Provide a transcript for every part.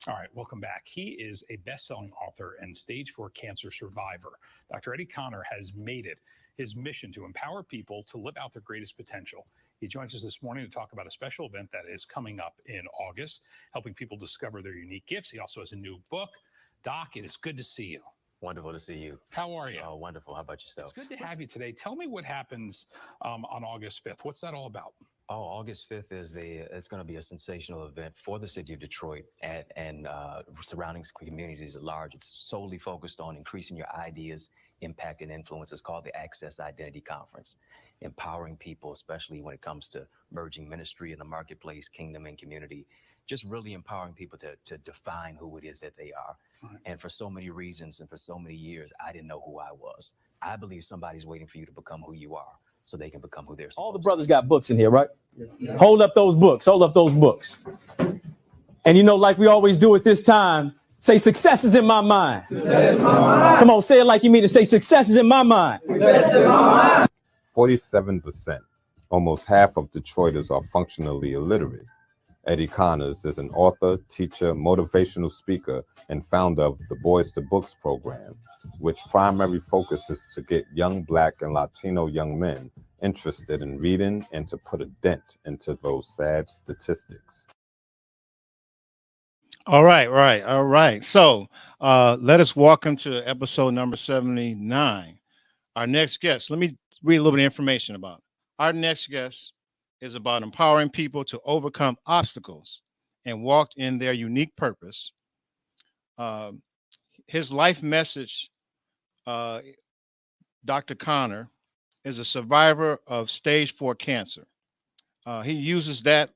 All right, welcome back. He is a best-selling author and stage 4 cancer survivor. Dr. Eddie Connor has made it his mission to empower people to live out their greatest potential. He joins us this morning to talk about a special event that is coming up in August, helping people discover their unique gifts. He also has a new book. Doc, it is good to see you. Wonderful to see you. How are you? Oh, wonderful. How about yourself? It's good to have you today. Tell me what happens on August 5th. What's that all about? Oh, August 5th it's going to be a sensational event for the city of Detroit and surrounding communities at large. It's solely focused on increasing your ideas, impact, and influence. It's called the Access Identity Conference, empowering people, especially when it comes to merging ministry in the marketplace, kingdom, and community. Just really empowering people to define who it is that they are. Right. And for so many reasons and for so many years, I didn't know who I was. I believe somebody's waiting for you to become who you are, so they can become who they're supposed to be. All the brothers got books in here, right? Yeah. Hold up those books. Hold up those books. And like we always do at this time, say success is in my mind. Success in my mind. Come on, say it like you mean it. Say success is in my mind. Success in my mind. 47%, almost half of Detroiters are functionally illiterate. Eddie Connors is an author, teacher, motivational speaker, and founder of the Boys to Books program, which primary focus is to get young Black and Latino young men interested in reading and to put a dent into those sad statistics. All right. So let us welcome to episode number 79. Our next guest, let me read a little bit of information about it. Our next guest is about empowering people to overcome obstacles and walk in their unique purpose. His life message, Dr. Connor, is a survivor of stage 4 cancer. He uses that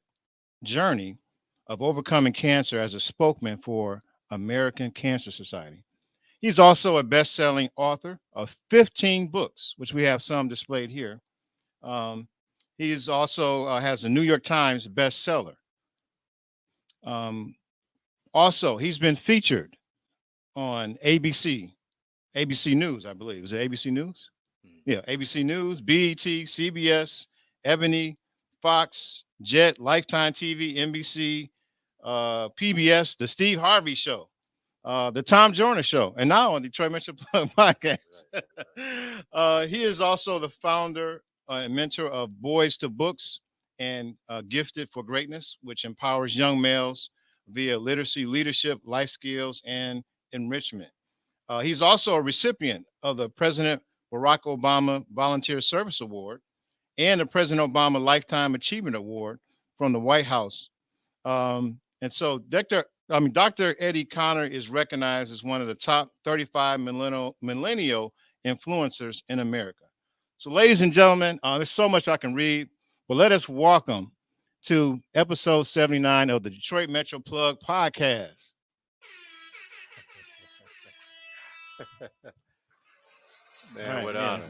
journey of overcoming cancer as a spokesman for American Cancer Society. He's also a best-selling author of 15 books, which we have some displayed here. He's also has a New York Times bestseller. Also, he's been featured on ABC News, I believe. Is it ABC News? Yeah, ABC News, BET, CBS, Ebony, Fox, Jet, Lifetime TV, NBC, PBS, The Steve Harvey Show, The Tom Joyner Show, and now on Detroit Metro Plug Podcast. He is also the founder and mentor of Boys to Books and Gifted for Greatness, which empowers young males via literacy, leadership, life skills, and enrichment. He's also a recipient of the President Barack Obama Volunteer Service Award and the President Obama Lifetime Achievement Award from the White House. And so Dr. Eddie Connor is recognized as one of the top 35 millennial influencers in America. So, ladies and gentlemen, there's so much I can read, but let us welcome to episode 79 of the Detroit Metro Plug Podcast. Man, right, what yeah. honor.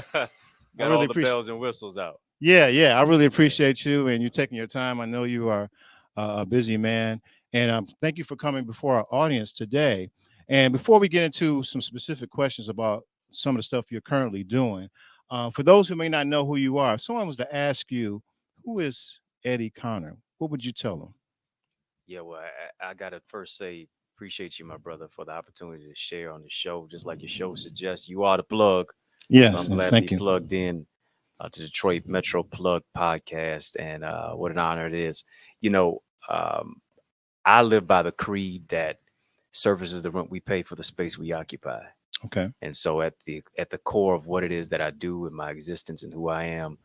Got really all the bells and whistles out. Yeah, I really appreciate you and you taking your time. I know you are a busy man, and thank you for coming before our audience today. And before we get into some specific questions about some of the stuff you're currently doing, for those who may not know who you are, if someone was to ask you, who is Eddie Connor, what would you tell them? Yeah, well, I got to first say, appreciate you, my brother, for the opportunity to share on the show. Just like your show suggests, you are the plug. Yes, so I'm glad thank to be you. plugged in to Detroit Metro Plug Podcast, and what an honor it is. I live by the creed that service is the rent we pay for the space we occupy. Okay. And so at the core of what it is that I do in my existence and who I am,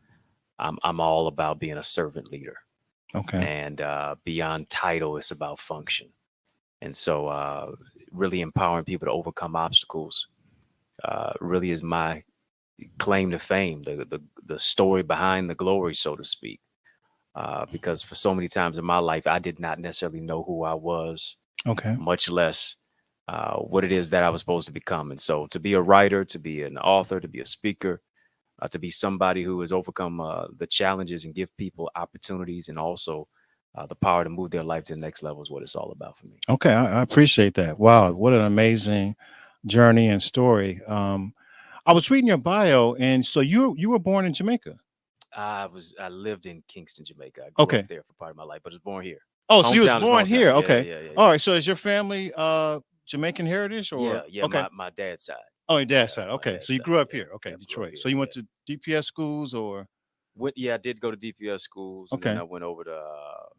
I'm all about being a servant leader. Okay. And beyond title, it's about function. And so really empowering people to overcome obstacles really is my claim to fame, the story behind the glory, so to speak. Because for so many times in my life, I did not necessarily know who I was, Okay. much less what it is that I was supposed to become. And so to be a writer, to be an author, to be a speaker, to be somebody who has overcome the challenges and give people opportunities and also the power to move their life to the next level is what it's all about for me. Okay, I appreciate that. Wow, what an amazing journey and story. I was reading your bio, and so you were born in Jamaica. I lived in Kingston, Jamaica. I grew up there for part of my life, but I was born here. Oh, so you was Hometown is born hometown. here. Yeah, Okay. yeah, yeah, All yeah. right. So is your family Jamaican heritage or Yeah, yeah. okay? My dad's side. Oh, your dad's Yeah, side. my Okay. dad's So you side. grew up Yeah, here. Okay, yeah. Grew up Detroit. here. So you went Yeah. to DPS schools or Yeah, I did go to DPS schools, and then okay. I went over to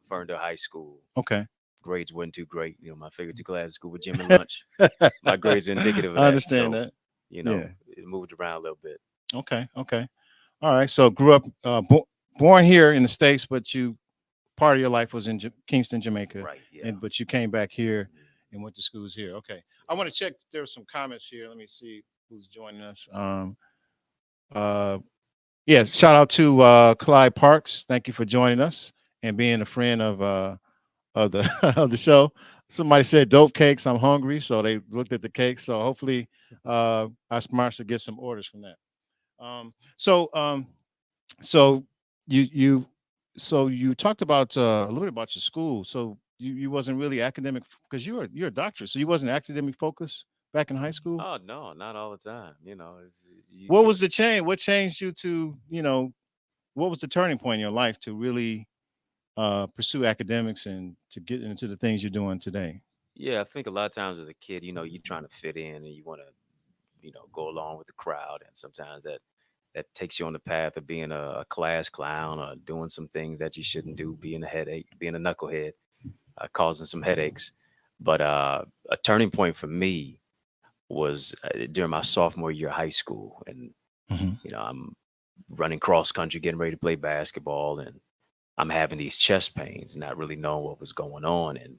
Ferndale High School. Okay. Grades wasn't too great. My favorite two classes, school with gym and lunch. My grades are indicative of I that. understand So, that. you Yeah. know, it moved around a little bit. Okay. Okay. All right. So grew up born here in the States, but you part of your life was in Kingston, Jamaica, Right. Yeah. but you came back here Mhm. and went to schools here. Okay. I want to check. There's some comments here. Let me see who's joining us. Uh, yeah. Shout out to Clyde Parks. Thank you for joining us and being a friend of the of the show. Somebody said dope cakes. I'm hungry, so they looked at the cakes. So hopefully, our sponsor get some orders from that. Um, so um, so you so you talked about a little bit about your school. So you wasn't really academic because you're a doctor, so you wasn't academic focused back in high school. Oh no, not all the time. What was the change? What changed you to what was the turning point in your life to really pursue academics and to get into the things you're doing today? Yeah, I think a lot of times as a kid, you're trying to fit in and you want to, go along with the crowd, and sometimes that takes you on the path of being a class clown or doing some things that you shouldn't do, being a headache, being a knucklehead, causing some headaches. But a turning point for me was during my sophomore year of high school, and Hmm. I'm running cross country, getting ready to play basketball, and I'm having these chest pains, not really knowing what was going on. And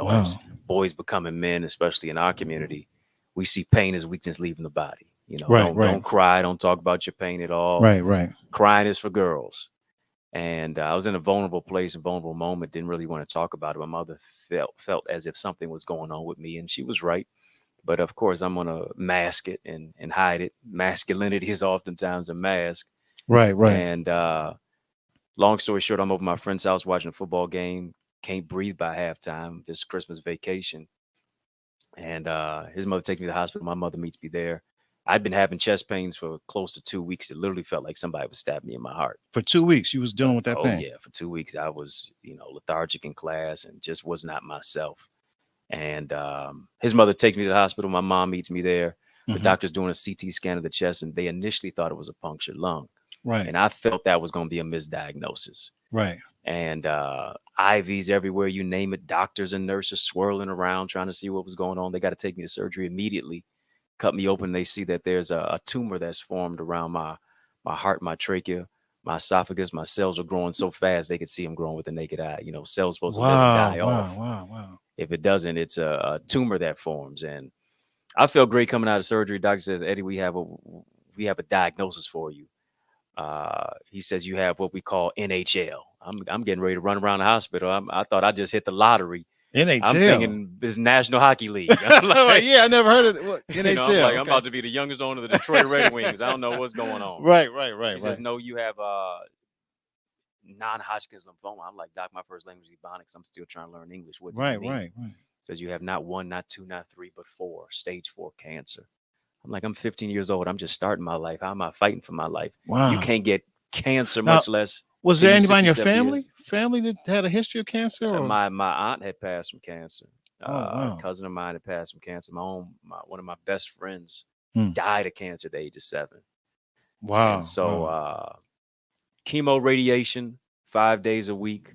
as Wow. boys becoming men, especially in our community, we see pain as weakness leaving the body. Right. Don't Right. cry, don't talk about your pain at all. Right. Right. Crying is for girls. And I was in a vulnerable place, a vulnerable moment, didn't really want to talk about it. My mother felt as if something was going on with me, and she was right. But of course, I'm gonna mask it and hide it. Masculinity is oftentimes a mask. Right. Right. And long story short, I'm over my friend's house watching a football game. Can't breathe by halftime. This Christmas vacation, and his mother takes me to the hospital. My mother meets me there. I'd been having chest pains for close to 2 weeks. It literally felt like somebody would stab me in my heart. For 2 weeks, you was dealing with that Oh pain. yeah, for 2 weeks I was, lethargic in class and just was not myself. And his mother takes me to the hospital. My mom meets me there. The Mhm. doctor's doing a CT scan of the chest, and they initially thought it was a punctured lung. Right. And I felt that was going to be a misdiagnosis. Right. And IVs everywhere, you name it, doctors and nurses swirling around trying to see what was going on. They got to take me to surgery immediately, cut me open. They see that there's a tumor that's formed around my heart, my trachea, my esophagus. My cells are growing so fast they could see them growing with the naked eye. Cells supposed to live and Wow. die Wow. off. Wow. Wow. If it doesn't, it's a tumor that forms. And I felt great coming out of surgery. Doctor says, Eddie, we have a diagnosis for you. He says you have what we call NHL. I'm getting ready to run around the hospital. I thought I just hit the lottery. NHL. I'm thinking it's National Hockey League. I'm like, yeah, I never heard of what, NHL. I'm like, I'm okay. about to be the youngest owner of the Detroit Red Wings. I don't know what's going on. Right. Right. Right. He says, Right. no, you have non-Hodgkin's lymphoma. I'm like, Doc, my first language is Ebonics. I'm still trying to learn English. What do you Right. mean? Right. Right. Says you have not 1, not 2, not 3, but 4, stage 4 cancer. I'm like, I'm 15 years old. I'm just starting my life. How am I fighting for my life? Wow. You can't get cancer, Now, much less. Was till there you're anybody in your 60, 70 family years. family that had a history of cancer? Or? My aunt had passed from cancer. Oh, wow. A cousin of mine had passed from cancer. One of my best friends Hmm. died of cancer at the age of 7. Wow. And so wow. chemo, radiation, 5 days a week.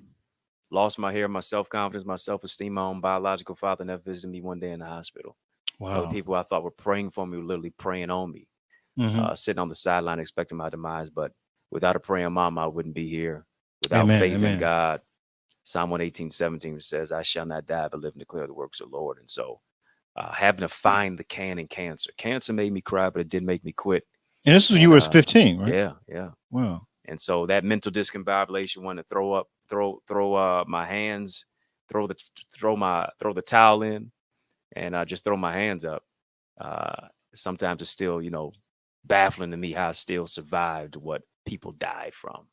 Lost my hair, my self-confidence, my self-esteem. My own biological father never visited me one day in the hospital. Wow. The people I thought were praying for me were literally praying on me. Mhm. Sitting on the sideline expecting my demise. But without a praying mom, I wouldn't be here. Without Amen, faith amen. in God, Psalm 118:17 says, I shall not die, but live and declare the works of the Lord. And so having to find the can in cancer. Cancer made me cry, but it didn't make me quit. And this was you was 15, right? Yeah, yeah. Wow. And so that mental discombobulation, wanting to throw up, throw my hands, throw the towel in, and just throw my hands up. Sometimes it's still, baffling to me how I still survived what people died from.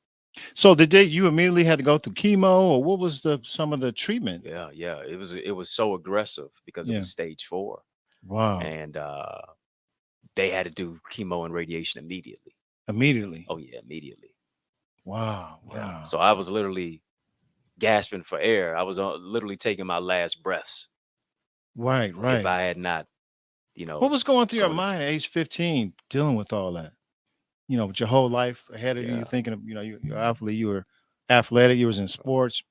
So you immediately had to go through chemo, or what was some of the treatment? Yeah. It was so aggressive because it Yeah. was stage 4. Wow. And they had to do chemo and radiation immediately. Immediately. Oh yeah, immediately. Wow. Yeah. Wow. So I was literally gasping for air. I was literally taking my last breaths. Right, right. If I had not, What was going through your going to- mind at age 15, dealing with all that? With your whole life ahead of you, Yeah. you're thinking of, you're athlete, you were athletic, you was in sports,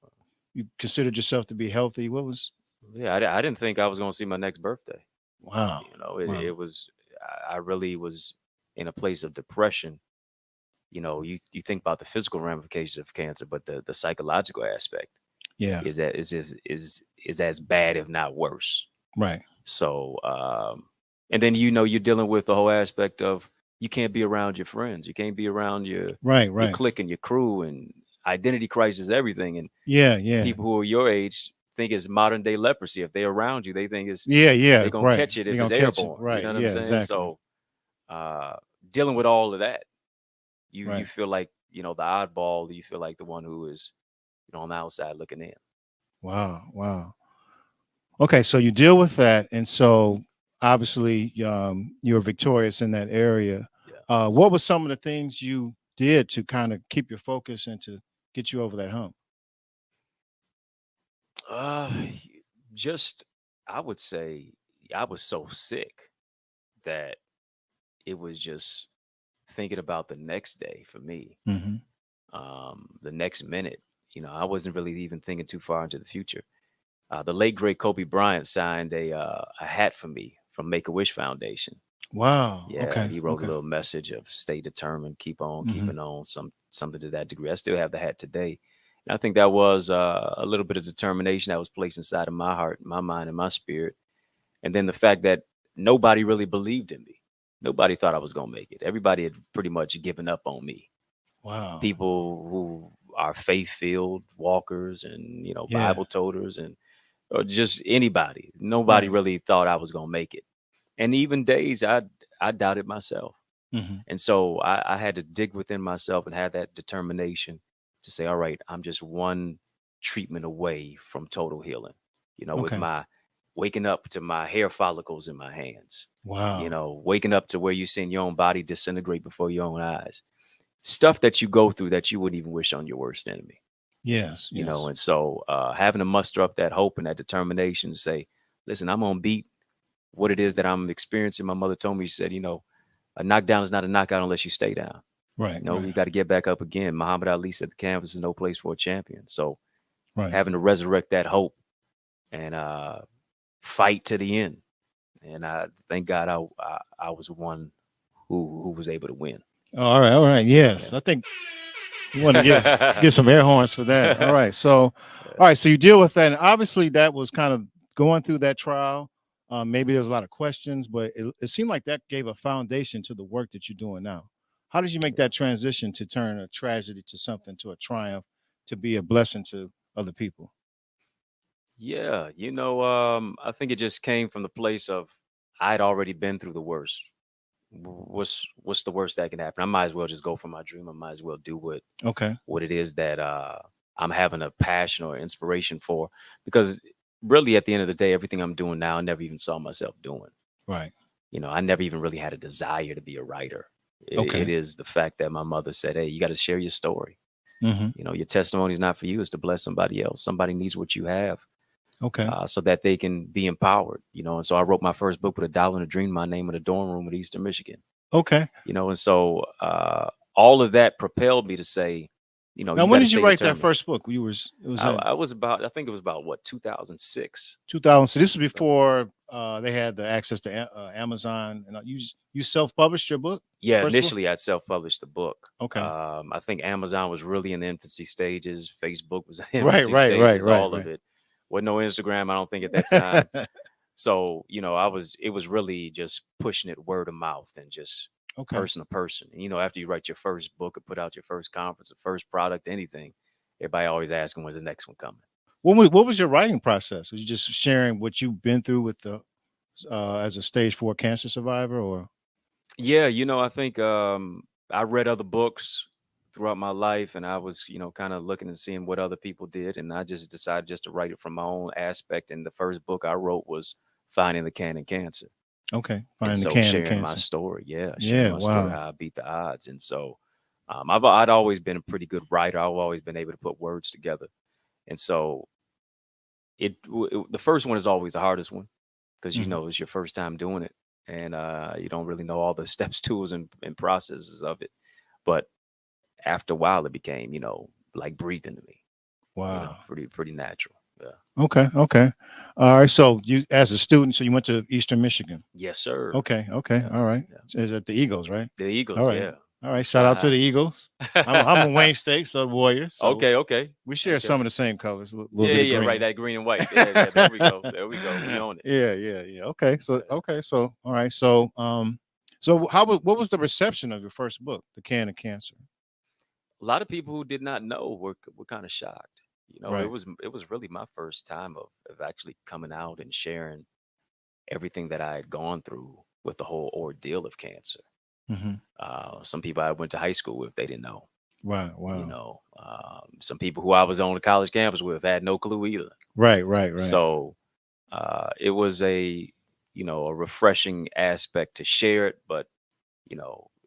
you considered yourself to be healthy. What was? Yeah, I didn't think I was going to see my next birthday. Wow. Wow. Wow. It was, I really was in a place of depression. You think about the physical ramifications of cancer, but the psychological aspect Yeah. is as bad, if not worse. Right. So, and then you're dealing with the whole aspect of you can't be around your friends, you can't be around your Right. your clique and your crew, and identity crisis, everything. And Yeah. people who are your age think it's modern day leprosy. If they're around you, they think it's Yeah. they're gonna catch it if it's airborne. Right. You know what Yeah, I'm saying? exactly. So, dealing with all of that, you Right. feel like the oddball. You feel like the one who is on the outside looking in. Wow. Wow. Okay, so you deal with that, and so obviously you're victorious in that area. Yeah. What were some of the things you did to kind of keep your focus and to get you over that hump? Uh, just I would say I was so sick that it was just thinking about the next day for me. Mm-hmm. The next minute, I wasn't really even thinking too far into the future. The late great Kobe Bryant signed a hat for me from Make-A-Wish Foundation. Wow. Yeah, Okay. he wrote Okay. a little message of stay determined, keep on Mhm. keeping on, something to that degree. I still have the hat today. And I think that was a little bit of determination that was placed inside of my heart, my mind, and my spirit. And then the fact that nobody really believed in me. Nobody thought I was going to make it. Everybody had pretty much given up on me. Wow. People who are faith-filled walkers and, Yeah. Bible toters or just anybody. Nobody Right. really thought I was going to make it. And even days I doubted myself. Mhm. And so I had to dig within myself and have that determination to say, all right, I'm just one treatment away from total healing, with Okay. my waking up to my hair follicles in my hands, Wow. waking up to where you're seeing your own body disintegrate before your own eyes, stuff that you go through that you wouldn't even wish on your worst enemy, Yes. Yes. and so having to muster up that hope and that determination to say, listen, I'm going to beat what it is that I'm experiencing. My mother told me, she said, a knockdown is not a knockout unless you stay down. Right. You Right. got to get back up again. Muhammad Ali said the canvas is no place for a champion. So Right. having to resurrect that hope and fight to the end. And thank God I was one who was able to win. All right. All right. Yes. I think you want to get some air horns for that. All right. So, all right. So you deal with that, and obviously that was kind of going through that trial. Maybe there's a lot of questions, but it seemed like that gave a foundation to the work that you're doing now. How did you make that transition to turn a tragedy to something, to a triumph, to be a blessing to other people? Yeah, I think it just came from the place of I'd already been through the worst. What's the worst that can happen? I might as well just go for my dream. I might as well do Okay. what it is that I'm having a passion or inspiration for. Because really, at the end of the day, everything I'm doing now, I never even saw myself doing. Right. I never even really had a desire to be a writer. Okay. It is the fact that my mother said, hey, you got to share your story. Mm-hmm. Your testimony is not for you, it's to bless somebody else. Somebody needs what you have. Okay. So that they can be empowered, and so I wrote my first book with $1 and a dream, my name in a dorm room in Eastern Michigan, Okay. and so all of that propelled me to say, Now, when did you write that first book? It was I think it was about what, 2006. 2000. So this was before they had the access to Amazon, and you self-published your book? Yeah, First book? initially I'd self-published the book. Okay. I think Amazon was really in the infancy stages. Facebook was in the Right, infancy right, stages, right, all right. of it. Wasn't no Instagram, I don't think, at that time. So, it was really just pushing it word of mouth and just Okay. person to person. And, after you write your first book or put out your first conference, or first product, anything, everybody always asking, when's the next one coming? What was your writing process? Was you just sharing what you've been through with the as a stage 4 cancer survivor, or? Yeah, I think I read other books throughout my life, and I was, kind of looking and seeing what other people did, and I just decided just to write it from my own aspect. And the first book I wrote was Finding the Can in Cancer. Okay. And Finding the so Can in sharing my Cancer. story, Yeah, sharing my story, wow. how I beat the odds. And so I'd always been a pretty good writer. I've always been able to put words together. And so the first one is always the hardest one because you know it's your first time doing it, and you don't really know all the steps, tools, and processes of it. But after a while, it became, like breathing to me. Wow. Pretty natural. Yeah. Okay. All right. So you, as a student, so you went to Eastern Michigan. Yes, sir. Okay. Yeah. All right. Yeah. Is it the Eagles, right? The Eagles. All right. Yeah. All right. Shout out to the Eagles. I'm a Wayne State, so Warriors. So Okay. we share Okay. some of the same colors. A little Yeah. bit of green. Right. That green and white. Yeah. There we go. We own it. Yeah. Okay. So all right. So what was the reception of your first book, The Can of Cancer? A lot of people who did not know were kind of shocked. Right. It was really my first time of actually coming out and sharing everything that I had gone through with the whole ordeal of cancer. Some people I went to high school with, they didn't know. Wow. Some people who I was on the college campus with had no clue either. Right. So it was a refreshing aspect to share it, but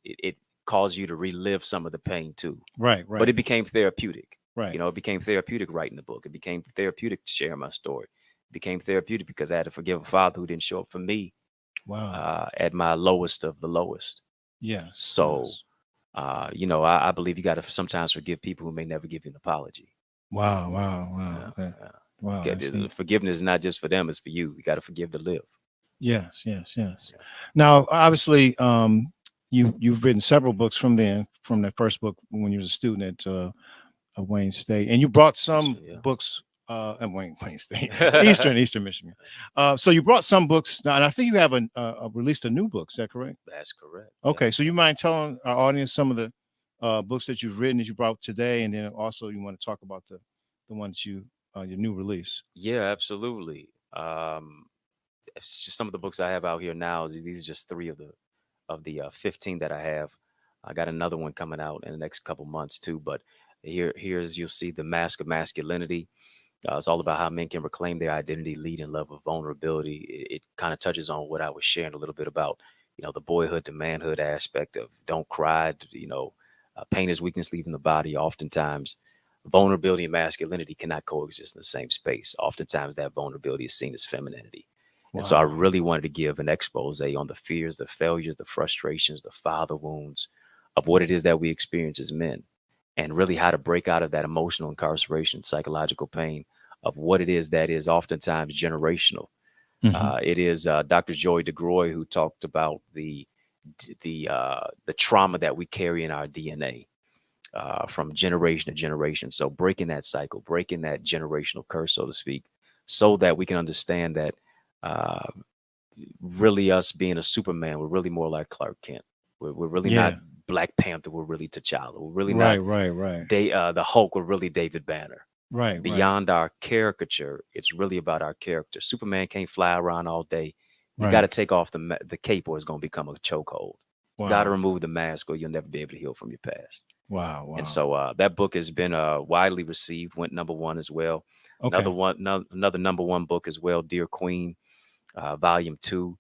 it caused you to relive some of the pain too. Right. But it became therapeutic. Right. It became therapeutic writing the book. It became therapeutic to share my story. It became therapeutic because I had to forgive a father who didn't show up for me. Wow. At my lowest of the lowest. Yes. So, I believe you got to sometimes forgive people who may never give you an apology. Wow. Yeah. Wow. Forgiveness is not just for them; it's for you. You got to forgive to live. Yes. Now, obviously, you've written several books from that first book when you were a student at Wayne State, and you brought some books at Wayne State, Eastern Michigan. So you brought some books now, and I think you have released a new book. Is that correct? That's correct. Okay, Yeah. so you mind telling our audience some of the books that you've written that you brought today, and then also you want to talk about the ones your new release. Yeah, absolutely. It's just some of the books I have out here now. These are just 3 of the 15 that I have. I got another one coming out in the next couple months too. But here's you'll see The Mask of Masculinity. It's all about how men can reclaim their identity, lead in love with vulnerability. It kind of touches on what I was sharing a little bit about, the boyhood to manhood aspect of don't cry. Pain is weakness leaving the body. Oftentimes, vulnerability and masculinity cannot coexist in the same space. Oftentimes, that vulnerability is seen as femininity. Wow. And so I really wanted to give an expose on the fears, the failures, the frustrations, the father wounds of what it is that we experience as men, and really how to break out of that emotional incarceration, psychological pain of what it is that is oftentimes generational. It is Dr. Joy DeGroy who talked about the trauma that we carry in our DNA from generation to generation. So breaking that cycle, breaking that generational curse, so to speak, so that we can understand that really us being a Superman, we're really more like Clark Kent. We're really not Black Panther. We're really T'Challa. We're really not right. The Hulk. We're really David Banner. Right. Beyond our caricature, it's really about our character. Superman can't fly around all day. You got to take off the cape, or it's going to become a chokehold. You got to remove the mask, or you'll never be able to heal from your past. Wow. And so that book has been widely received. Went #1 as well. Okay. Another #1 book as well. Dear Queen, Volume 2.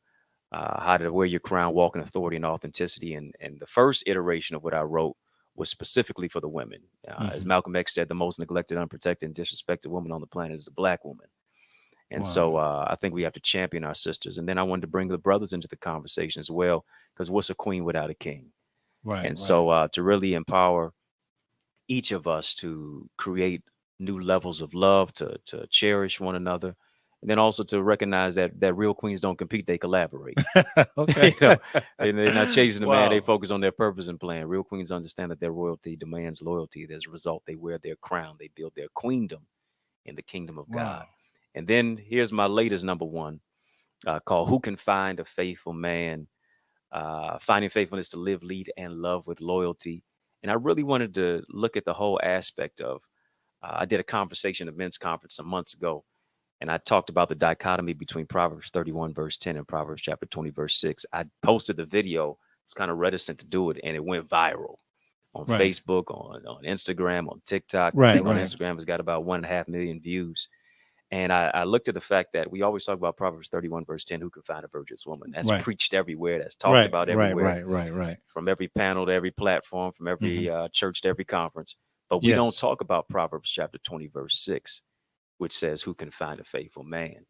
How to Wear Your Crown, Walk in Authority and Authenticity. And the first iteration of what I wrote was specifically for the women. As Malcolm X said, the most neglected, unprotected, and disrespected woman on the planet is the Black woman. And so I think we have to champion our sisters. And then I wanted to bring the brothers into the conversation as well, because what's a queen without a king? So to really empower each of us to create new levels of love, to cherish one another. And then also to recognize that real queens don't compete, they collaborate. Okay. They're not chasing the man, they focus on their purpose and plan. Real queens understand that their royalty demands loyalty. As a result, they wear their crown. They build their queendom in the kingdom of God. And then here's my latest #1 called Who Can Find a Faithful Man? Finding faithfulness to live, lead, and love with loyalty. And I really wanted to look at the whole aspect of, I did a men's conference some months ago. And I talked about the dichotomy between Proverbs 31, verse 10 and Proverbs chapter 20, verse 6. I posted the video. I was kind of reticent to do it, and it went viral on Facebook, on Instagram, on TikTok. I think on Instagram, it's got about 1.5 million views. And I looked at the fact that we always talk about Proverbs 31, verse 10, who can find a virtuous woman? That's preached everywhere. That's talked about everywhere. Right. From every panel to every platform, from every church to every conference. But we don't talk about Proverbs chapter 20, verse 6. which says, "Who can find a faithful man?"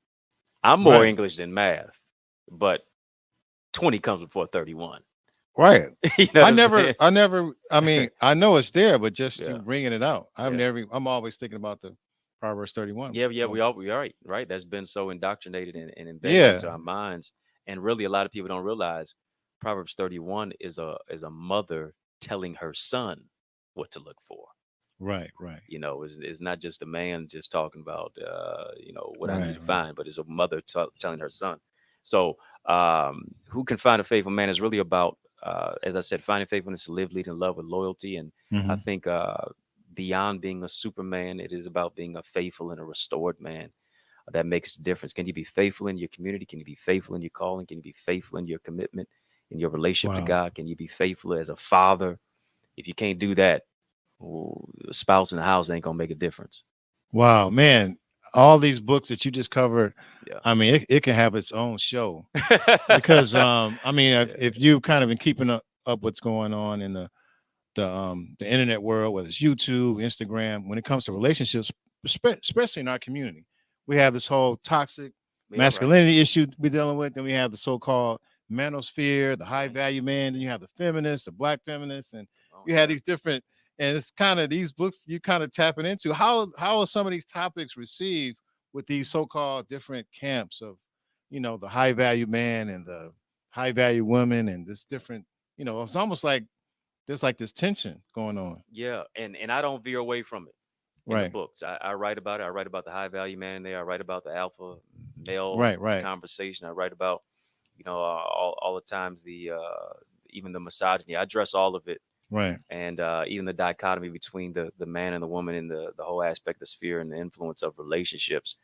I'm more English than math, but 20 comes before 31. Right. You know what I'm saying? I mean, I know it's there, but just Yeah. you bringing it out. Yeah. I'm always thinking about the Proverbs 31. Yeah, we are right. That's been so indoctrinated and embedded Yeah. into our minds. And really, a lot of people don't realize Proverbs 31 is a mother telling her son what to look for. Right. You know, it's not just a man just talking about what I need Right, to right. find, but it's a mother telling her son. So who can find a faithful man is really about, as I said, finding faithfulness to live, lead, and love with loyalty. And I Mhm. think beyond being a superman, it is about being a faithful and a restored man. That makes a difference. Can you be faithful in your community? Can you be faithful in your calling? Can you be faithful in your commitment, in your relationship to Wow. God? Can you be faithful as a father? If you can't do that, a spouse in the house ain't gonna make a difference. Wow, man. All these books that you just covered, Yeah. I mean, it can have its own show. Because I mean, if you've kind of been keeping up what's going on in the internet world, whether it's YouTube, Instagram, when it comes to relationships, especially in our community, we have this whole toxic masculinity issue we're dealing with. Then we have the so-called manosphere, the high value man. Then you have the feminists, the black feminists, and you had these different. And it's kind of these books you kind of tapping into. How are some of these topics received with these so-called different camps of, the high value man and the high value woman and this different, it's almost like there's like this tension going on. Yeah, and I don't veer away from it in the Right. books. I write about it. I write about the high value man in there. I write about the alpha male Right. conversation. I write about, all the times the even the misogyny. I address all of it, Right. and even the dichotomy between the man and the woman in the whole aspect, the sphere, and the influence of relationships.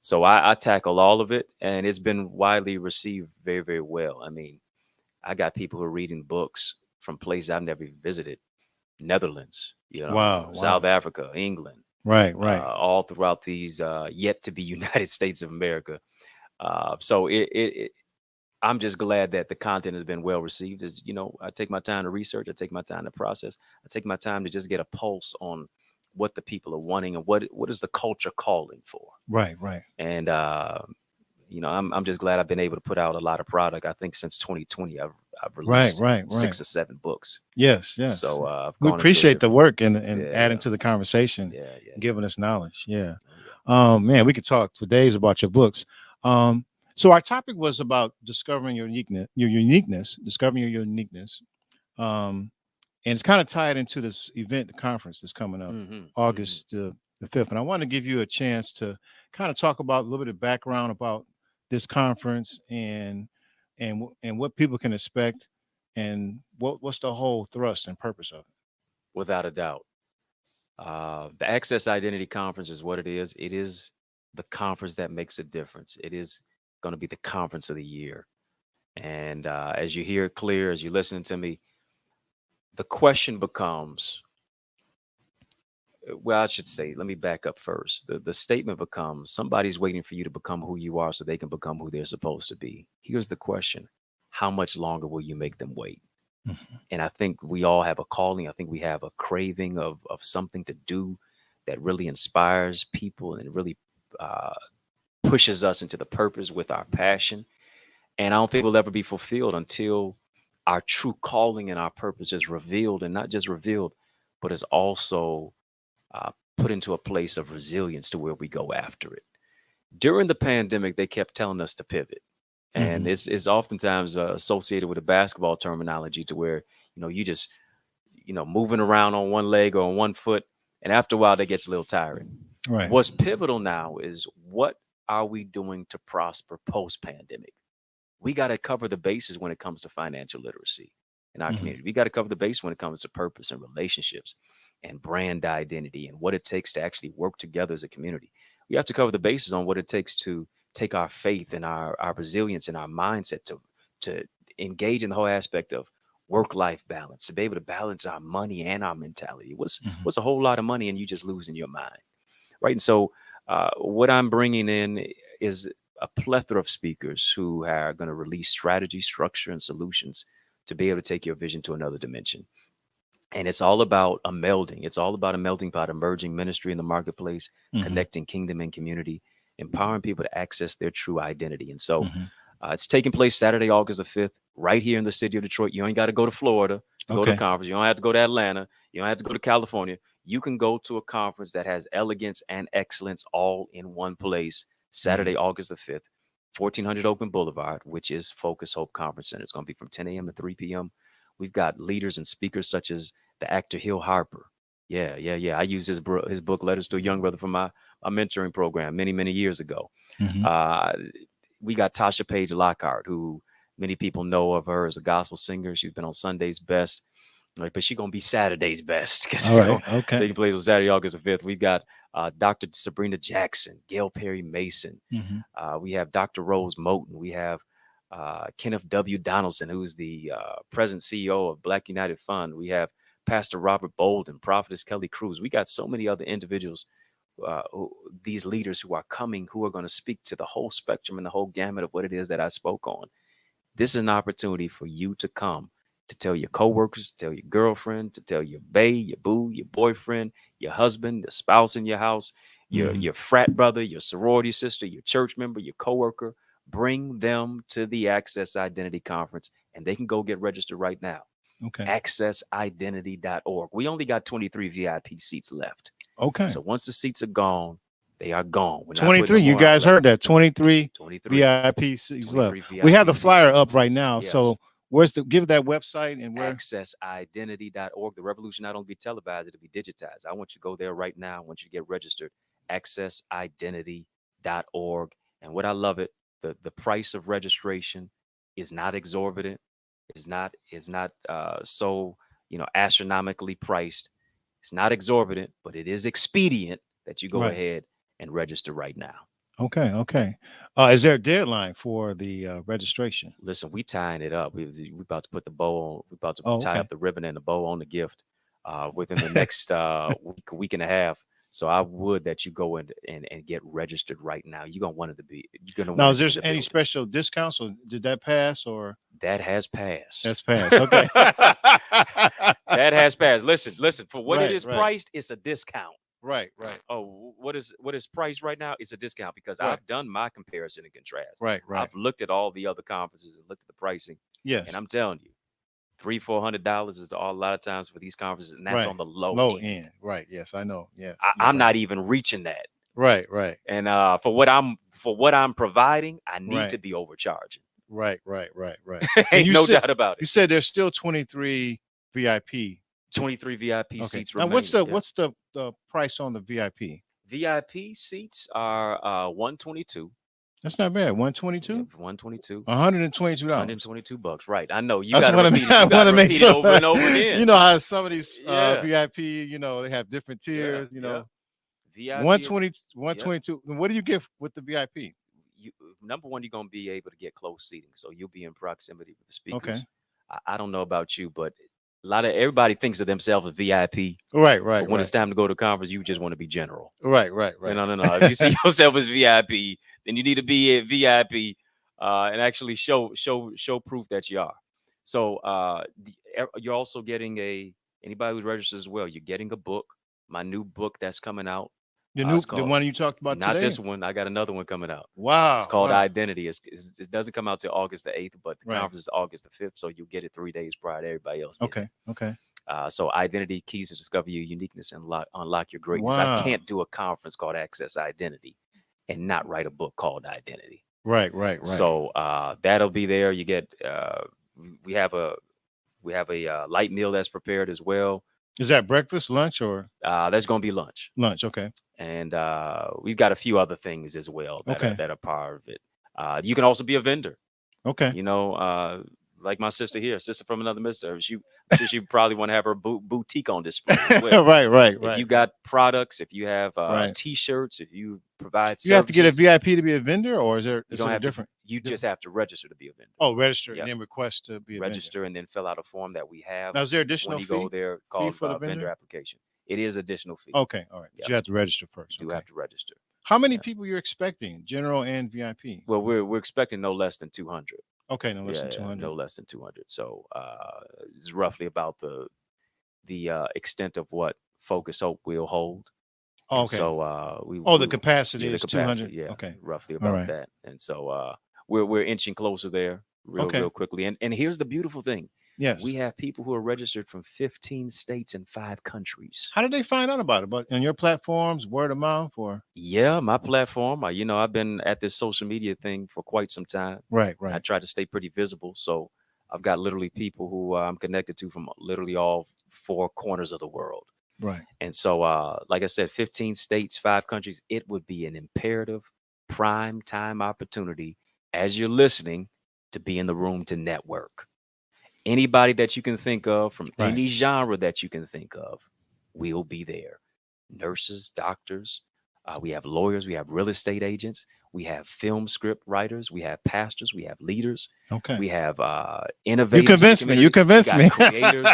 So I tackle all of it, and it's been widely received very, very well. I mean, I got people who are reading books from places I've never even visited. Netherlands, Wow. South Africa, England, Right. all throughout these yet to be United States of America. So I'm just glad that the content has been well received. I take my time to research, I take my time to process, I take my time to just get a pulse on what the people are wanting and what is the culture calling for. Right. And I'm just glad I've been able to put out a lot of product. I think since 2020, I've released Right. 6 or 7 books. Yes. So I've We gone into a appreciate the different- work and adding Yeah. to the conversation, Yeah. giving us knowledge. Yeah. Man, we could talk for days about your books. So our topic was about discovering your uniqueness. And it's kind of tied into this event, the conference that's coming up August the 5th. And I want to give you a chance to kind of talk about a little bit of background about this conference and what people can expect and what's the whole thrust and purpose of it. Without a doubt. The Access Identity Conference is what it is. It is the conference that makes a difference. It is going to be the conference of the year. And as you hear it clear, as you're listening to me, the question becomes, well, I should say, let me back up first. The statement becomes, somebody's waiting for you to become who you are so they can become who they're supposed to be. Here's the question. How much longer will you make them wait? And I think we all have a calling. I think we have a craving of something to do that really inspires people and really pushes us into the purpose with our passion. And I don't think we'll ever be fulfilled until our true calling and our purpose is revealed, and not just revealed, but is also put into a place of resilience to where we go after it. During the pandemic, they kept telling us to pivot. And it's oftentimes associated with a basketball terminology to where, you just, moving around on one leg or on one foot. And after a while, that gets a little tiring. Right. What's pivotal now is, what are we doing to prosper post-pandemic? We got to cover the bases when it comes to financial literacy in our community. We got to cover the base when it comes to purpose and relationships and brand identity and what it takes to actually work together as a community. We have to cover the bases on what it takes to take our faith and our resilience and our mindset to engage in the whole aspect of work-life balance, to be able to balance our money and our mentality. What's a whole lot of money and you just losing your mind, right? And so what I'm bringing in is a plethora of speakers who are going to release strategy, structure, and solutions to be able to take your vision to another dimension. And it's all about a melding. It's all about a melting pot, emerging ministry in the marketplace, Mhm. connecting kingdom and community, empowering people to access their true identity. And so Mhm. it's taking place Saturday, August the 5th, right here in the city of Detroit. You ain't got to go to Florida to go to a Okay. conference. You don't have to go to Atlanta. You don't have to go to California. You can go to a conference that has elegance and excellence all in one place. Saturday, August the 5th, 1400 Oakland Boulevard, which is Focus Hope Conference Center. It's going to be from 10 a.m. to 3 p.m. We've got leaders and speakers such as the actor Hill Harper. Yeah. I used his book, Letters to a Young Brother, from my mentoring program many years ago. Mhm. We got Tasha Page Lockhart, who many people know of her as a gospel singer. She's been on Sunday's Best, but she's going to be Saturday's Best because All it's right. going Okay. taking place on Saturday, August the 5th. We got Dr. Sabrina Jackson, Gail Perry Mason. Mhm. We have Dr. Rose Moten. We have Kenneth W. Donaldson, who's the present CEO of Black United Fund. We have Pastor Robert Bolden, Prophetess Kelly Cruz. We got so many other individuals, these leaders who are coming, who are going to speak to the whole spectrum and the whole gamut of what it is that I spoke on. This is an opportunity for you to come, to tell your coworkers, to tell your girlfriend, to tell your bae, your boo, your boyfriend, your husband, the spouse in your house, your frat brother, your sorority sister, your church member, your coworker. Bring them to the Access Identity Conference, and they can go get registered right now. Okay. accessidentity.org. We only got 23 VIP seats left. Okay. So once the seats are gone, they are gone. We're not 23. putting You no more out guys left. heard that? 23 23 VIP seats left. 23 We have the VIP flyer seats. up right now. Yes. So where's give that website and where? accessidentity.org. The revolution not only be televised, it'll be digitized. I want you to go there right now. I want you to get registered. accessidentity.org. And what I love it, the price of registration is not exorbitant. Is not so astronomically priced. It's not exorbitant, but it is expedient that you go Right. ahead and register right now. Okay. Okay. Is there a deadline for the registration? Listen, we tying it up. We about to put the bow on. We about to tie okay. up the ribbon and the bow on the gift within the next week and a half. So I would that you go and get registered right now. You're gonna want it to be. You're gonna Now, want is it there to be any built. special discounts, or did that pass, or That has passed. that's passed? Okay. That has passed. Listen. For what Right, it is right. priced, it's a discount. Right. Oh, what is priced right now? It's a discount because Right. I've done my comparison and contrast. Right. I've looked at all the other conferences and looked at the pricing, Yes. and I'm telling you, $300-400 is a lot of times for these conferences, and that's Right. on the low end. Right. Yes, I know. Yes. I'm not even reaching that. Right. And for what I'm providing, I need Right. to be overcharging. Right. Ain't you no said- doubt about You it. said there's still 23 VIP. 23 VIP Okay. seats Now, remaining. what's the Yeah. what's the price on the VIP? VIP seats are $122. That's not bad. 122. $122. $122. $122. Right. I know you That's got what to I repeat it. mean. I You got wanna to make repeat it sure- over and over again. You know how some of these Yeah. VIP, they have different tiers. VIP is- 122. And what do you get with the VIP? Number one, you're gonna be able to get close seating, so you'll be in proximity with the speakers. Okay. I don't know about you, but everybody thinks of themselves as VIP. Right. But when it's time to go to a conference, you just want to be general. Right. No. If you see yourself as VIP, then you need to be a VIP and actually show proof that you are. So you're also getting anybody who's registered as well. You're getting a book, my new book that's coming out. The one you talked about Not today? this one. I got another one coming out. Wow. It's called wow. Identity. It doesn't come out till August the 8th, but the Right. conference is August the 5th, so you'll get it 3 days prior to everybody else. getting Okay. it. So Identity, keys to discover your uniqueness and unlock your greatness. Wow. I can't do a conference called Access Identity and not write a book called Identity. Right. So that'll be there. You get we have a light meal that's prepared as well. Is that breakfast, lunch, or That's going to be lunch. lunch? Okay. And we've got a few other things as well that are part of it. You can also be a vendor. Okay. Like my sister here, sister from another mister. She probably want to have her boutique on display as well. right. If you got products, if you have Right. T-shirts, if you provide services, You have to get a VIP to be a vendor, or is there you don't have different? You just have to register to be a vendor. Oh, register Yep. and then request to be a Register and then fill out a form that we have. vendor. Now, is there additional when you fee? go there called for the vendor vendor? application. It is additional fee. Okay, all right. Yep. You have to register first. You do okay. have to register. How many yeah. people you're expecting, general and VIP? Well, we're expecting no less than 200. Okay, no less than Yeah, 200. no less than 200. So it's roughly about the the extent of what Focus Hope will hold. Oh, And okay. so The capacity yeah, the is capacity, 200. yeah, Okay. roughly All about right. that. And so we're inching closer there real quickly. And here's the beautiful thing. Yes. We have people who are registered from 15 states and 5 countries. How did they find out about it? But on your platforms, word of mouth, or? Yeah, my platform. I've been at this social media thing for quite some time. Right. I try to stay pretty visible. So I've got literally people who I'm connected to from literally all 4 corners of the world. Right. And so, like I said, 15 states, 5 countries, it would be an imperative prime time opportunity as you're listening to be in the room to network. Anybody that you can think of from Right. any genre that you can think of will be there. Nurses, doctors, we have lawyers, we have real estate agents, we have film script writers, we have pastors, we have leaders, Okay. we have innovators. You convinced me. You convinced me. Creators.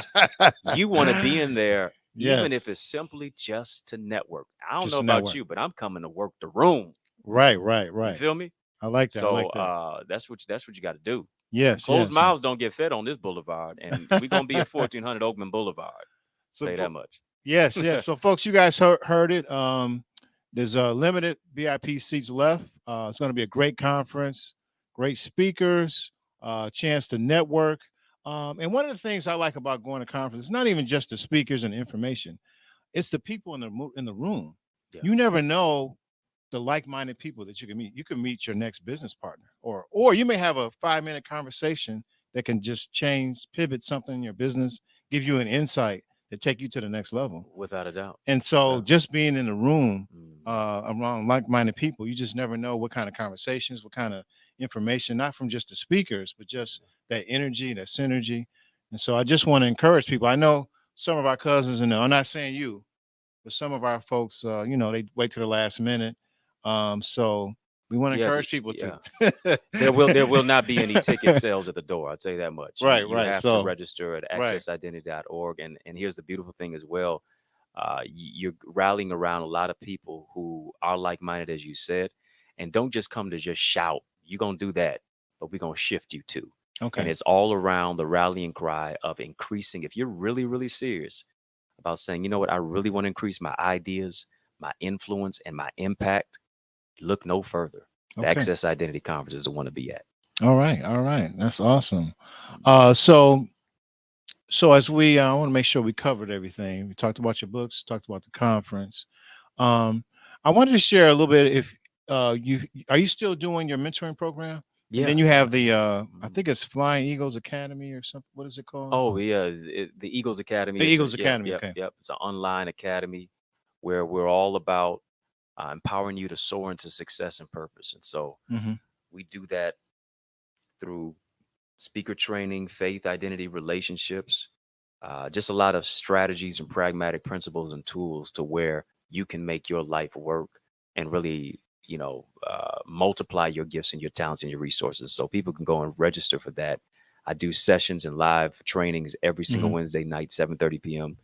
You want to be in there, even Yes. if it's simply just to network. I don't Just know to about network. you, but I'm coming to work the room. Right. You feel me? I like that. So that's what you got to do. Yes. Closed mouths don't get fed on this boulevard, and we're gonna be at 1400 Oakman Boulevard. So Say that much. Yes. So, folks, you guys heard it. There's limited VIP seats left. It's going to be a great conference, great speakers, chance to network. And one of the things I like about going to conference, it's not even just the speakers and information; it's the people in the room. Yeah. You never know the like-minded people that you can meet. You can meet your next business partner, or you may have a 5-minute conversation that can just pivot something in your business, give you an insight to take you to the next level. Without a doubt. And so just being in the room Mm. around like-minded people, you just never know what kind of conversations, what kind of information, not from just the speakers, but just that energy, that synergy. And so I just want to encourage people. I know some of our cousins, and I'm not saying you, but some of our folks, they wait to the last minute. So we want to encourage people to. There will not be any ticket sales at the door. I'll tell you that much. Right. You have So to register at accessidentity.org. And here's the beautiful thing as well. You're rallying around a lot of people who are like-minded, as you said, and don't just come to just shout. You're going to do that, but we're going to shift you too. Okay. And it's all around the rallying cry of increasing. If you're really, really serious about saying, you know what, I really want to increase my ideas, my influence, and my impact, look no further. The Access Identity Conference is the one to be at. All right. That's awesome. So as we, I want to make sure we covered everything. We talked about your books, talked about the conference. I wanted to share a little bit. If are you still doing your mentoring program? Yeah. And then you have the, I think it's Flying Eagles Academy or something. What is it called? Oh, yeah. The Eagles Academy. The Eagles Academy. Yep. It's an online academy where we're all about empowering you to soar into success and purpose. And so we do that through speaker training, faith, identity, relationships, just a lot of strategies and pragmatic principles and tools to where you can make your life work and really, multiply your gifts and your talents and your resources. So people can go and register for that. I do sessions and live trainings every single Wednesday night, 7:30 p.m.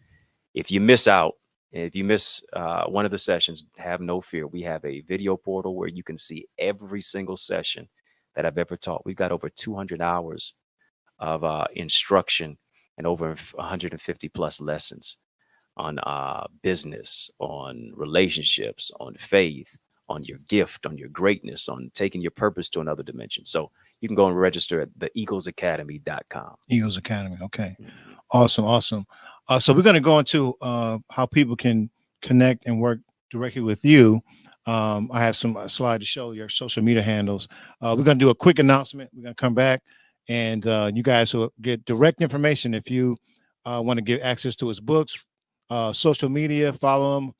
If you miss out, if you miss one of the sessions, have no fear. We have a video portal where you can see every single session that I've ever taught. We've got over 200 hours of instruction and over 150 plus lessons on business, on relationships, on faith, on your gift, on your greatness, on taking your purpose to another dimension. So you can go and register at theeaglesacademy.com. Eagles Academy. Okay. Awesome. So we're going to go into how people can connect and work directly with you. I have some slide to show your social media handles. We're going to do a quick announcement. We're going to come back and you guys will get direct information if you want to get access to his books, social media, follow him,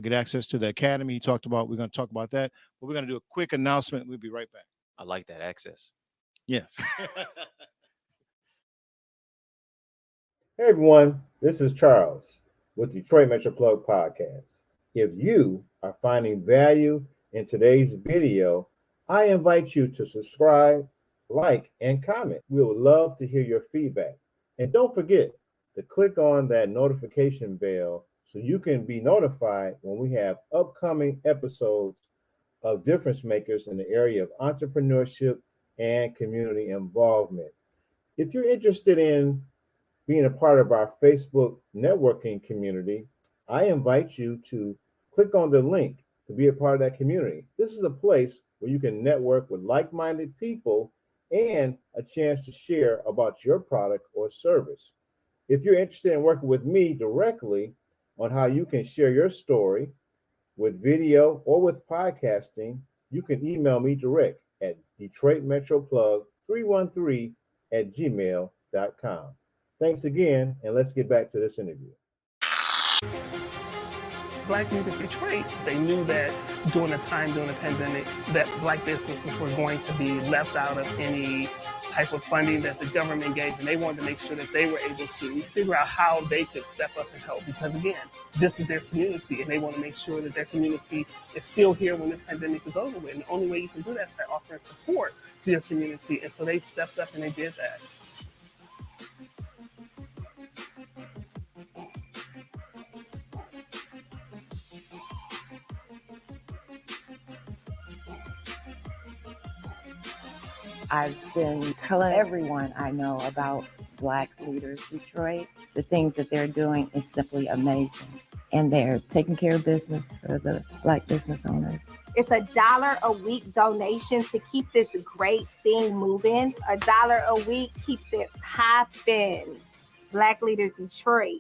get access to the academy he talked about. We're going to talk about that, but we're going to do a quick announcement. We'll be right back. I like that access. Yeah. Hey everyone, this is Charles with Detroit Metro Plug Podcast. If you are finding value in today's video, I invite you to subscribe, like, and comment. We would love to hear your feedback. And don't forget to click on that notification bell so you can be notified when we have upcoming episodes of difference makers in the area of entrepreneurship and community involvement. If you're interested in being a part of our Facebook networking community, I invite you to click on the link to be a part of that community. This is a place where you can network with like-minded people and a chance to share about your product or service. If you're interested in working with me directly on how you can share your story with video or with podcasting, you can email me direct at DetroitMetroPlug313@gmail.com. Thanks again, and let's get back to this interview. Black Leaders Detroit, they knew that during the pandemic, that Black businesses were going to be left out of any type of funding that the government gave, and they wanted to make sure that they were able to figure out how they could step up and help, because again, this is their community, and they want to make sure that their community is still here when this pandemic is over with. And the only way you can do that is by offering support to your community, and so they stepped up and they did that. I've been telling everyone I know about Black Leaders Detroit. The things that they're doing is simply amazing. And they're taking care of business for the Black business owners. It's $1 a week donation to keep this great thing moving. $1 a week keeps it popping. Black Leaders Detroit.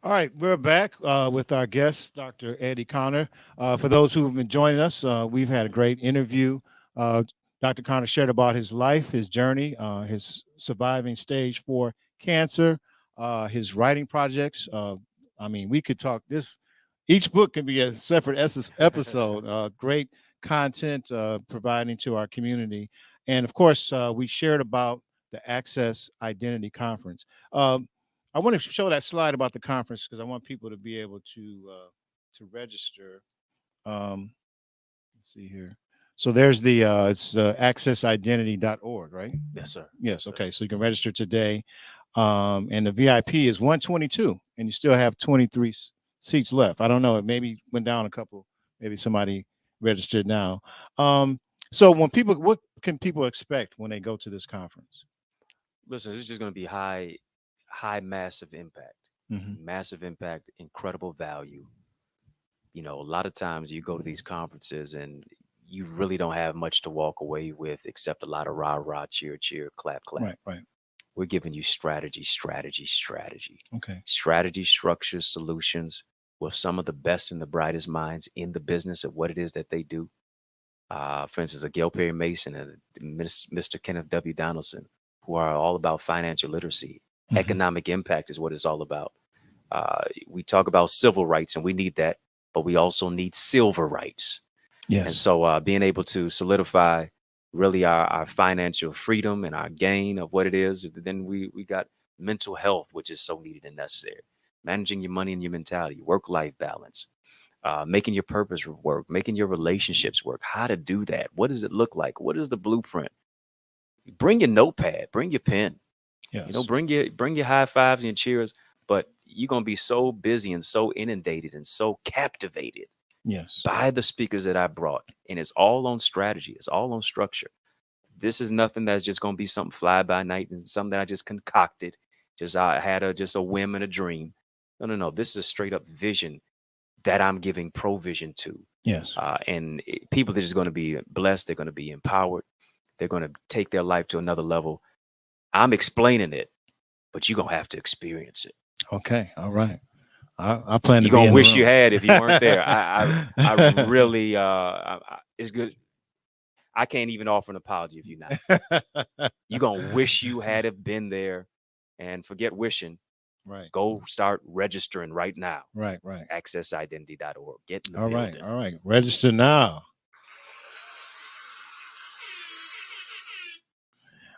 All right, we're back with our guest, Dr. Eddie Connor. For those who have been joining us, we've had a great interview. Dr. Connor shared about his life, his journey, his surviving stage 4 cancer, his writing projects. I mean, we could talk this. Each book can be a separate episode. Great content providing to our community. And of course, we shared about the Access Identity Conference. I want to show that slide about the conference because I want people to be able to register. Let's see here. So there's the it's accessidentity.org, right? Yes, sir. Yes. Okay. So you can register today, and the VIP is 122, and you still have 23 seats left. I don't know. It maybe went down a couple. Maybe somebody registered now. So what can people expect when they go to this conference? Listen, it's just going to be high, massive impact. Massive impact, incredible value. You know, a lot of times you go to these conferences and you really don't have much to walk away with except a lot of rah, cheer, clap. Right. We're giving you strategy. Okay. Strategy, structures, solutions with some of the best and the brightest minds in the business of what it is that they do. For instance, a Gail Perry Mason and Mr. Kenneth W. Donaldson, who are all about financial literacy. Economic impact is what it's all about. We talk about civil rights, and we need that, but we also need silver rights. Yes. And so being able to solidify really our financial freedom and our gain of what it is, then we got mental health, which is so needed and necessary. Managing your money and your mentality, work-life balance, making your purpose work, making your relationships work, how to do that. What does it look like? What is the blueprint? Bring your notepad, bring your pen. Yes. You know, bring your high fives and your cheers, but you're going to be so busy and so inundated and so captivated by the speakers that I brought. And it's all on strategy. It's all on structure. This is nothing that's just going to be something fly by night and something that I just concocted. I had a whim and a dream. No. This is a straight up vision that I'm giving provision to. Yes. People that are just going to be blessed. They're going to be empowered. They're going to take their life to another level. I'm explaining it, but you're going to have to experience it. Okay. All right. I plan to You're going to wish you had if you weren't there. I really, it's good. I can't even offer an apology if you're not. You're going to wish you had have been there, and forget wishing. Right. Go start registering right now. Right. accessidentity.org. Get in the All building. right. Register now.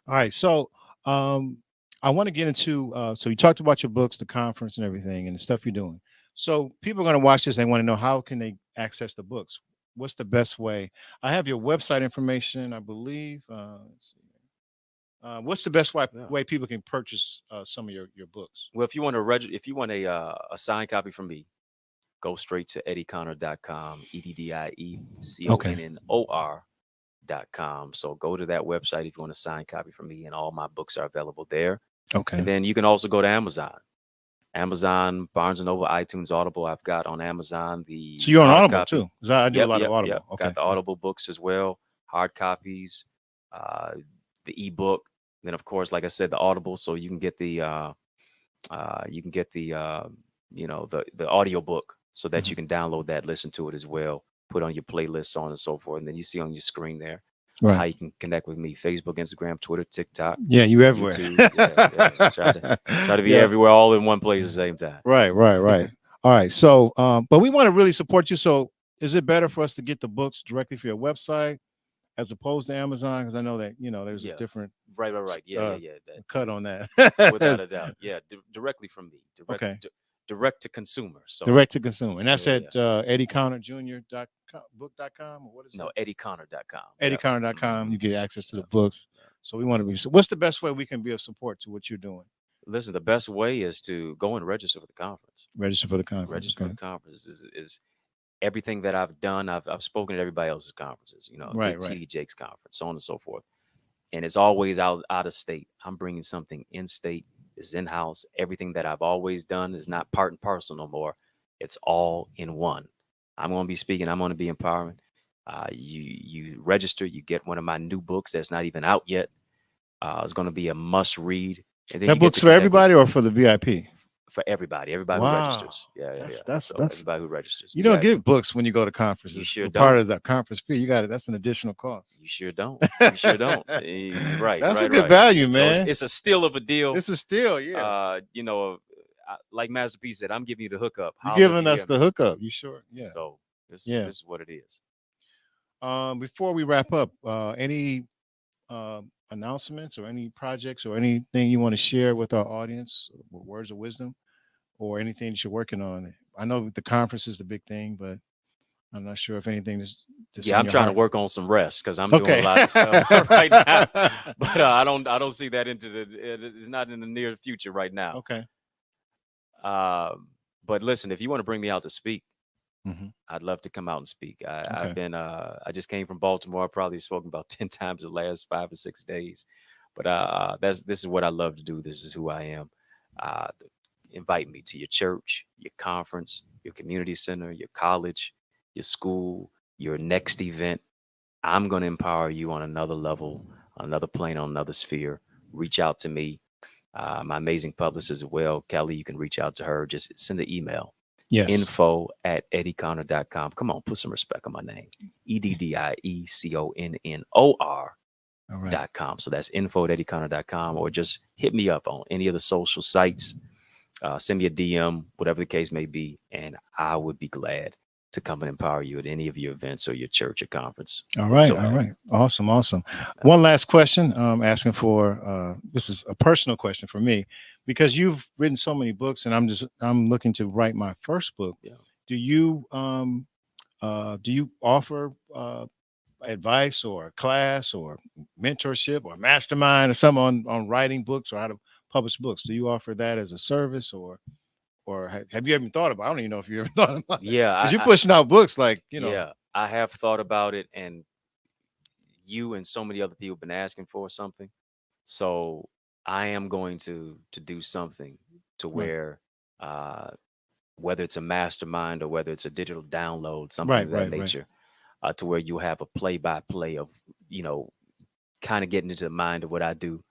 All right. So I want to get into, so you talked about your books, the conference and everything and the stuff you're doing. So people are going to watch this. They want to know, how can they access the books? What's the best way? I have your website information, I believe. Let's see. What's the best way people can purchase some of your books? Well, if you want to register, if you want a signed copy from me, go straight to EddieConnor.com, EddieConnorJr.com. So go to that website if you want a signed copy from me, and all my books are available there. Okay. And then you can also go to Amazon, Barnes & Noble, iTunes, Audible. I've got on Amazon the So you're on hard Audible copy. too? 'Cause I do a lot of Audible. Yep. Okay. Got the Audible books as well, hard copies, the ebook. Then of course, like I said, the Audible, so you can get the the audio book, so that you can download that, listen to it as well, put on your playlists, so on and so forth. And then you see on your screen there how you can connect with me: Facebook, Instagram, Twitter, TikTok. Yeah, you everywhere. YouTube. Yeah. Try to be everywhere, all in one place at the same time. Right. All right. So, but we want to really support you. So, is it better for us to get the books directly for your website as opposed to Amazon? Because I know that there's a different Right. Yeah. cut on that. Without a doubt. Yeah, directly from me. Direct to consumer. So direct to consumer, and that's at EddieConnorJr.book.com, or what is it? No, EddieConnor.com. EddieConnor.com. You get access to the books. So we want to be. So what's the best way we can be of support to what you're doing? Listen, the best way is to go and register for the conference. Register for the conference. Register for the conference is everything that I've done. I've spoken at everybody else's conferences. TD Jake's conference, so on and so forth. And it's always out of state. I'm bringing something in state. It's in house. Everything that I've always done is not part and parcel no more. It's all in one. I'm going to be speaking. I'm going to be empowering. You register. You get one of my new books that's not even out yet. It's going to be a must read. That book's for everybody or for the VIP? For everybody. Everybody who registers. That's everybody who registers. You don't get books when you go to conferences. You sure don't. Part of the conference fee. You got it. That's an additional cost. You sure don't. Right. That's a good value, man. So it's a steal of a deal. It's a steal, yeah. Like Master P said, I'm giving you the hookup. You're giving us the hookup. You sure? Yeah. So this is what it is. Before we wrap up, any announcements or any projects or anything you want to share with our audience, words of wisdom, or anything that you're working on? I know the conference is the big thing, but I'm not sure if anything is. I'm trying to work on some rest because I'm doing a lot of stuff right now. But I don't see that it's not in the near future right now. Okay. But listen, if you want to bring me out to speak, I'd love to come out and speak. I've been I just came from Baltimore. I've probably spoken about 10 times the last 5 or 6 days. But this is what I love to do. This is who I am. Invite me to your church, your conference, your community center, your college, your school, your next event. I'm going to empower you on another level, on another plane, on another sphere. Reach out to me. My amazing publicist as well, Kelly, you can reach out to her. Just send an email. Yes. info@EddieConnor.com. Come on, put some respect on my name. EddieConnor.com. So that's info@EddieConnor.com, or just hit me up on any of the social sites. Send me a DM, whatever the case may be, and I would be glad to come and empower you at any of your events or your church or conference. All right. Awesome. One last question. I'm asking for, this is a personal question for me, because you've written so many books, and I'm looking to write my first book. Yeah. Do you offer advice or a class or mentorship or mastermind or something on writing books or how to publish books? Do you offer that as a service, or have you ever thought about? I don't even know if you ever thought about it. Yeah, because you're pushing out books like Yeah, I have thought about it, and you and so many other people have been asking for something, so I am going to do something to where, whether it's a mastermind or whether it's a digital download, something of that nature, to where you have a play-by-play of kind of getting into the mind of what I do,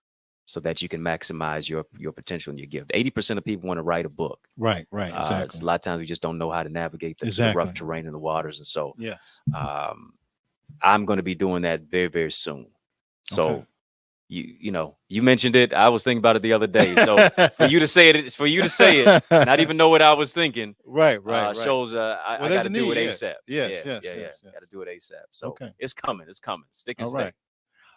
so that you can maximize your potential and your gift. 80% of people want to write a book. Right. Exactly. It's a lot of times we just don't know how to navigate the rough terrain and the waters. And so yes, I'm going to be doing that very, very soon. So you mentioned it. I was thinking about it the other day. So for you to say it, not even know what I was thinking. Right. Shows I got to do it ASAP. Yes. Got to do it ASAP. So it's coming. Stick and stay.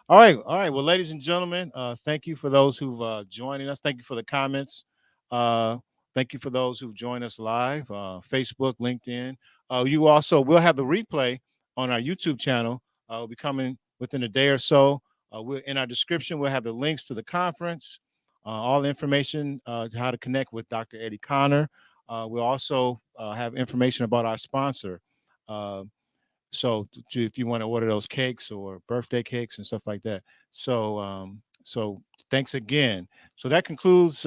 All right. Well, ladies and gentlemen, thank you for those who've joined us. Thank you for the comments. Thank you for those who've joined us live, Facebook, LinkedIn. We'll have the replay on our YouTube channel. Will be coming within a day or so. In our description, we'll have the links to the conference, all the information how to connect with Dr. Eddie Connor. We'll also have information about our sponsor, So if you want to order those cakes or birthday cakes and stuff like that. So so thanks again. So that concludes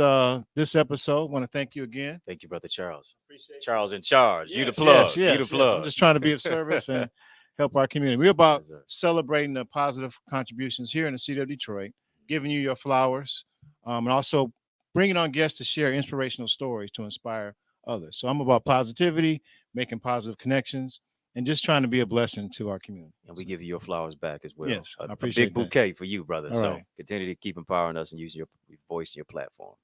this episode. Want to thank you again. Thank you, Brother Charles. Appreciate Charles in charge. You the Yes, plug. yes, You yes, the yes. plug. I'm just trying to be of service and help our community. We're about Yes, sir. celebrating the positive contributions here in the city of Detroit, giving you your flowers, and also bringing on guests to share inspirational stories to inspire others. So I'm about positivity, making positive connections, and just trying to be a blessing to our community. And we give you your flowers back as well. Yes, I a appreciate big that. bouquet for you, brother. All So right. continue to keep empowering us and using your voice and your platform.